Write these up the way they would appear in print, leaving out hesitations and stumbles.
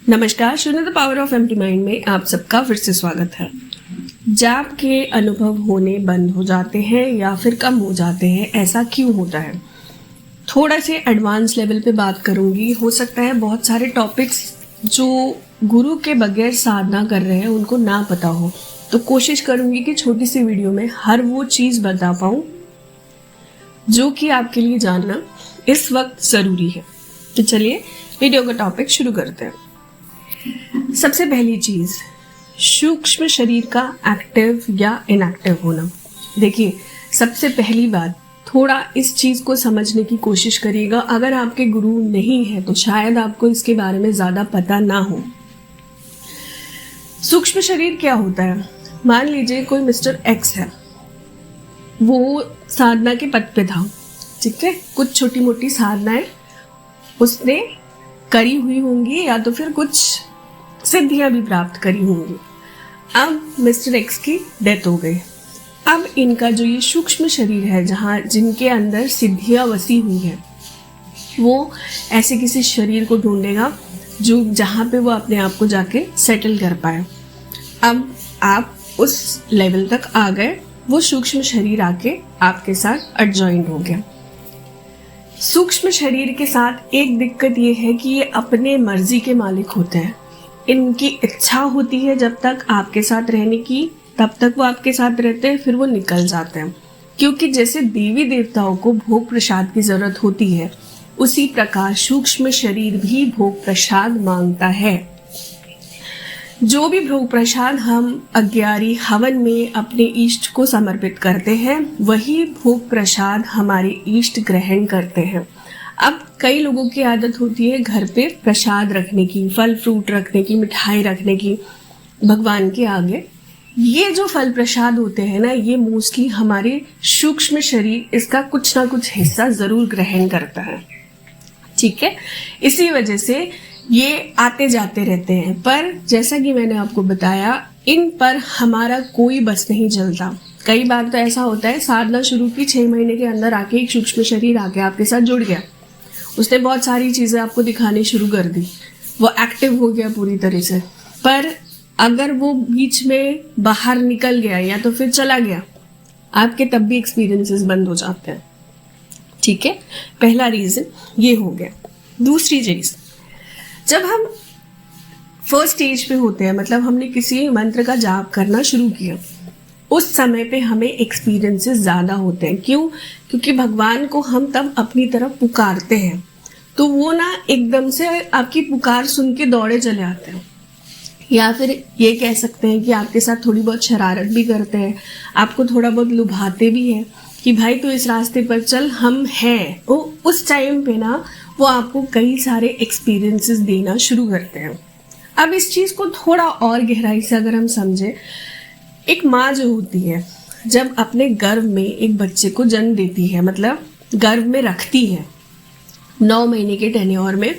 नमस्कार, शून्य the power of empty mind में आप सबका फिर से स्वागत है। जाप के अनुभव होने बंद हो जाते हैं या फिर कम हो जाते हैं, ऐसा क्यों होता है? थोड़ा से एडवांस लेवल पे बात करूंगी। हो सकता है बहुत सारे टॉपिक्स जो गुरु के बगैर साधना कर रहे हैं उनको ना पता हो, तो कोशिश करूंगी कि छोटी सी वीडियो में हर वो चीज़ बता पाऊँ जो कि आपके लिए जानना इस वक्त ज़रूरी है। तो चलिए वीडियो का टॉपिक शुरू करते हैं। सबसे पहली चीज़, सूक्ष्म शरीर का एक्टिव या इनएक्टिव होना। देखिए, सबसे पहली बात, थोड़ा इस चीज़ को समझने की कोशिश करिएगा। अगर आपके गुरु नहीं है तो शायद आपको इसके बारे में ज़्यादा पता ना हो। सूक्ष्म शरीर क्या होता है? मान लीजिए कोई मिस्टर एक्स है, वो साधना के पद पे था, ठीक है, कुछ छोटी मोटी साधनाएं उसने करी हुई होंगी या तो फिर कुछ सिद्धियां भी प्राप्त करी होंगी। अब मिस्टर एक्स की डेथ हो गई। अब इनका जो ये सूक्ष्म शरीर है, जहाँ जिनके अंदर सिद्धियां बसी हुई है, वो ऐसे किसी शरीर को ढूंढेगा जो जहाँ पे वो अपने आप को जाके सेटल कर पाए। अब आप उस लेवल तक आ गए, वो सूक्ष्म शरीर आके आपके साथ एडजॉइंट हो गया। सूक्ष्म शरीर के साथ एक दिक्कत ये है कि ये अपने मर्जी के मालिक होते हैं। इनकी इच्छा होती है जब तक आपके साथ रहने की, तब तक वो आपके साथ रहते हैं, फिर वो निकल जाते हैं। क्योंकि जैसे देवी देवताओं को भोग प्रसाद की जरूरत होती है, उसी प्रकार सूक्ष्म शरीर भी भोग प्रसाद मांगता है। जो भी भोग प्रसाद हम अज्ञारी हवन में अपने इष्ट को समर्पित करते हैं, वही भोग प्रसाद हमारे इष्ट ग्रहण करते हैं। अब कई लोगों की आदत होती है घर पे प्रसाद रखने की, फल फ्रूट रखने की, मिठाई रखने की भगवान के आगे। ये जो फल प्रसाद होते हैं ना, ये मोस्टली हमारे सूक्ष्म शरीर इसका कुछ ना कुछ हिस्सा जरूर ग्रहण करता है, ठीक है। इसी वजह से ये आते जाते रहते हैं। पर जैसा कि मैंने आपको बताया, इन पर हमारा कोई बस नहीं चलता। कई बार तो ऐसा होता है, साधना शुरू की 6 महीने के अंदर आके एक सूक्ष्म शरीर आके आपके साथ जुड़ गया, उसने बहुत सारी चीज़ें आपको दिखानी शुरू कर दी, वो एक्टिव हो गया पूरी तरह से। पर अगर वो बीच में बाहर निकल गया या तो फिर चला गया, आपके तब भी एक्सपीरियंसेस बंद हो जाते हैं, ठीक है। पहला रीज़न ये हो गया। दूसरी चीज़, जब हम फर्स्ट स्टेज पे होते हैं, मतलब हमने किसी मंत्र का जाप करना शुरू किया, उस समय पे हमें एक्सपीरियंसेस ज़्यादा होते हैं। क्यों? क्योंकि भगवान को हम तब अपनी तरफ पुकारते हैं, तो वो ना एकदम से आपकी पुकार सुन के दौड़े चले आते हैं। या फिर ये कह सकते हैं कि आपके साथ थोड़ी बहुत शरारत भी करते हैं, आपको थोड़ा बहुत लुभाते भी हैं कि भाई तो इस रास्ते पर चल, हम हैं। वो उस टाइम पे ना वो आपको कई सारे एक्सपीरियंसेस देना शुरू करते हैं। अब इस चीज़ को थोड़ा और गहराई से अगर हम समझें, एक माँ जो होती है, जब अपने गर्भ में एक बच्चे को जन्म देती है, मतलब गर्भ में रखती है, 9 महीने के टेन्योर में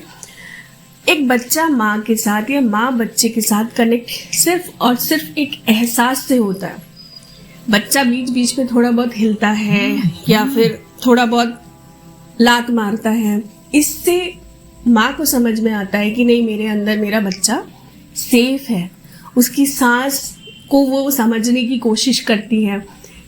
एक बच्चा माँ के साथ या माँ बच्चे के साथ कनेक्ट सिर्फ और सिर्फ एक एहसास से होता है। बच्चा बीच बीच में थोड़ा बहुत हिलता है या फिर थोड़ा बहुत लात मारता है, इससे माँ को समझ में आता है कि नहीं, मेरे अंदर मेरा बच्चा सेफ है। उसकी सांस को वो समझने की कोशिश करती है।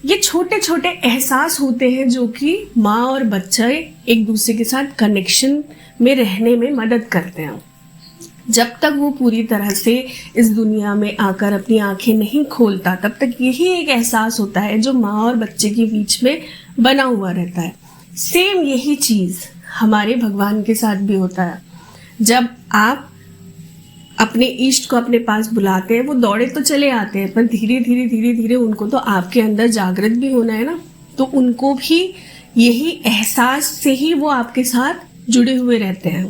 ये छोटे छोटे एहसास होते हैं जो कि माँ और बच्चा एक दूसरे के साथ कनेक्शन में रहने में मदद करते हैं। जब तक वो पूरी तरह से इस दुनिया में आकर अपनी आंखें नहीं खोलता, तब तक यही एक एहसास होता है जो माँ और बच्चे के बीच में बना हुआ रहता है। सेम यही चीज़ हमारे भगवान के साथ भी होता है। जब आप अपने इष्ट को अपने पास बुलाते हैं, वो दौड़े तो चले आते हैं, पर धीरे धीरे उनको तो आपके अंदर जागृत भी होना है ना, तो उनको भी यही एहसास से ही वो आपके साथ जुड़े हुए रहते हैं।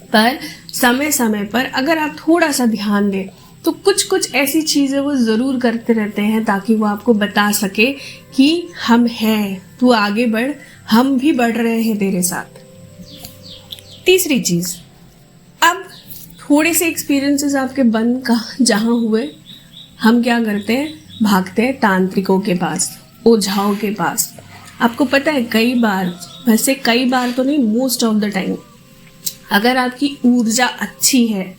पर समय समय पर अगर आप थोड़ा सा ध्यान दें तो कुछ कुछ ऐसी चीज़ें वो ज़रूर करते रहते हैं ताकि वो आपको बता सके कि हम हैं, तू आगे बढ़, हम भी बढ़ रहे हैं तेरे साथ। तीसरी चीज़, अब थोड़े से एक्सपीरियंसेस आपके बंद का जहाँ हुए, हम क्या करते हैं, भागते हैं तांत्रिकों के पास, ओझाओं के पास। आपको पता है कई बार, वैसे कई बार तो नहीं, मोस्ट ऑफ द टाइम, अगर आपकी ऊर्जा अच्छी है,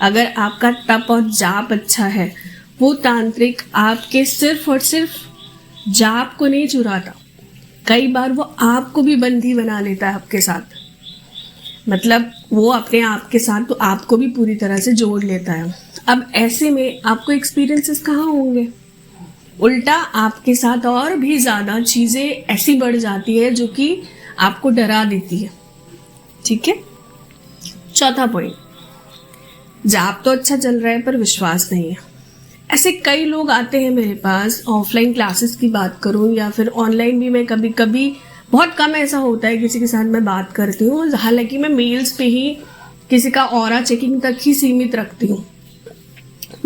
अगर आपका तप और जाप अच्छा है, वो तांत्रिक आपके सिर्फ और सिर्फ जाप को नहीं चुराता, कई बार वो आपको भी बंदी बना लेता है आपके साथ। मतलब वो अपने आप के साथ तो आपको भी पूरी तरह से जोड़ लेता है। अब ऐसे में आपको एक्सपीरियंसेस कहाँ होंगे? उल्टा आपके साथ और भी ज़्यादा चीज़ें ऐसी बढ़ जाती है जो कि आपको डरा देती है। ठीक है। चौथा पॉइंट, जाप तो अच्छा चल रहा है पर विश्वास नहीं है। ऐसे कई लोग आते हैं मेरे पास, ऑफलाइन क्लासेस की बात करूं या फिर ऑनलाइन भी मैं कभी कभी, बहुत कम ऐसा होता है किसी के साथ मैं बात करती हूँ, हालांकि मैं मेल्स पे ही किसी का ऑरा चेकिंग तक ही सीमित रखती हूँ।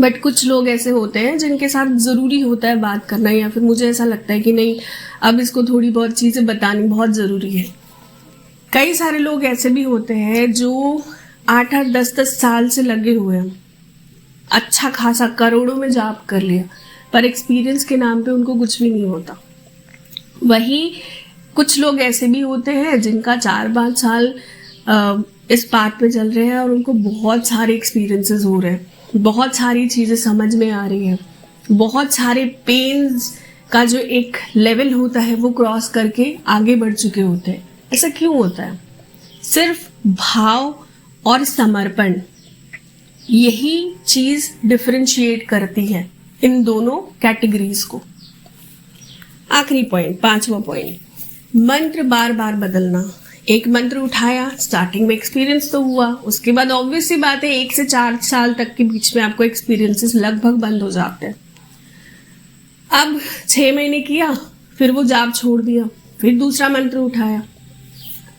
बट कुछ लोग ऐसे होते हैं जिनके साथ ज़रूरी होता है बात करना, या फिर मुझे ऐसा लगता है कि नहीं, अब इसको थोड़ी बहुत चीज़ें बतानी बहुत ज़रूरी है। कई सारे लोग ऐसे भी होते हैं जो 8-8, 10-10 साल से लगे हुए हैं, अच्छा खासा करोड़ों में जाप कर लिया, पर एक्सपीरियंस के नाम पे उनको कुछ भी नहीं होता। वही कुछ लोग ऐसे भी होते हैं जिनका 4-5 साल इस पाथ पे चल रहे हैं और उनको बहुत सारे एक्सपीरियंसेस हो रहे हैं, बहुत सारी चीज़ें समझ में आ रही हैं, बहुत सारे पेन्स का जो एक लेवल होता है वो क्रॉस करके आगे बढ़ चुके होते हैं। ऐसा क्यों होता है? सिर्फ भाव और समर्पण, यही चीज़ डिफरेंशिएट करती है इन दोनों कैटेगरीज को। आखिरी पॉइंट, 5वां पॉइंट, मंत्र बार बार बदलना। एक मंत्र उठाया, स्टार्टिंग में एक्सपीरियंस तो हुआ, उसके बाद ऑब्वियस सी बात है 1 से 4 साल तक के बीच में आपको एक्सपीरियंसेस लगभग बंद हो जाते हैं। अब 6 महीने किया, फिर वो जाप छोड़ दिया, फिर दूसरा मंत्र उठाया,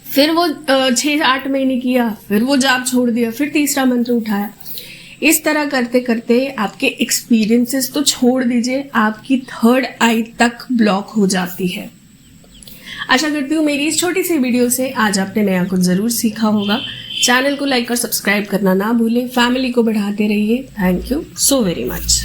फिर वो 6-8 महीने किया, फिर वो जाप छोड़ दिया, फिर तीसरा मंत्र उठाया। इस तरह करते करते आपके एक्सपीरियंसेस तो छोड़ दीजिए, आपकी 3rd आई तक ब्लॉक हो जाती है। आशा करती हूँ मेरी इस छोटी सी वीडियो से आज आपने नया कुछ ज़रूर सीखा होगा। चैनल को लाइक और सब्सक्राइब करना ना भूलें, फैमिली को बढ़ाते रहिए। Thank you so very much.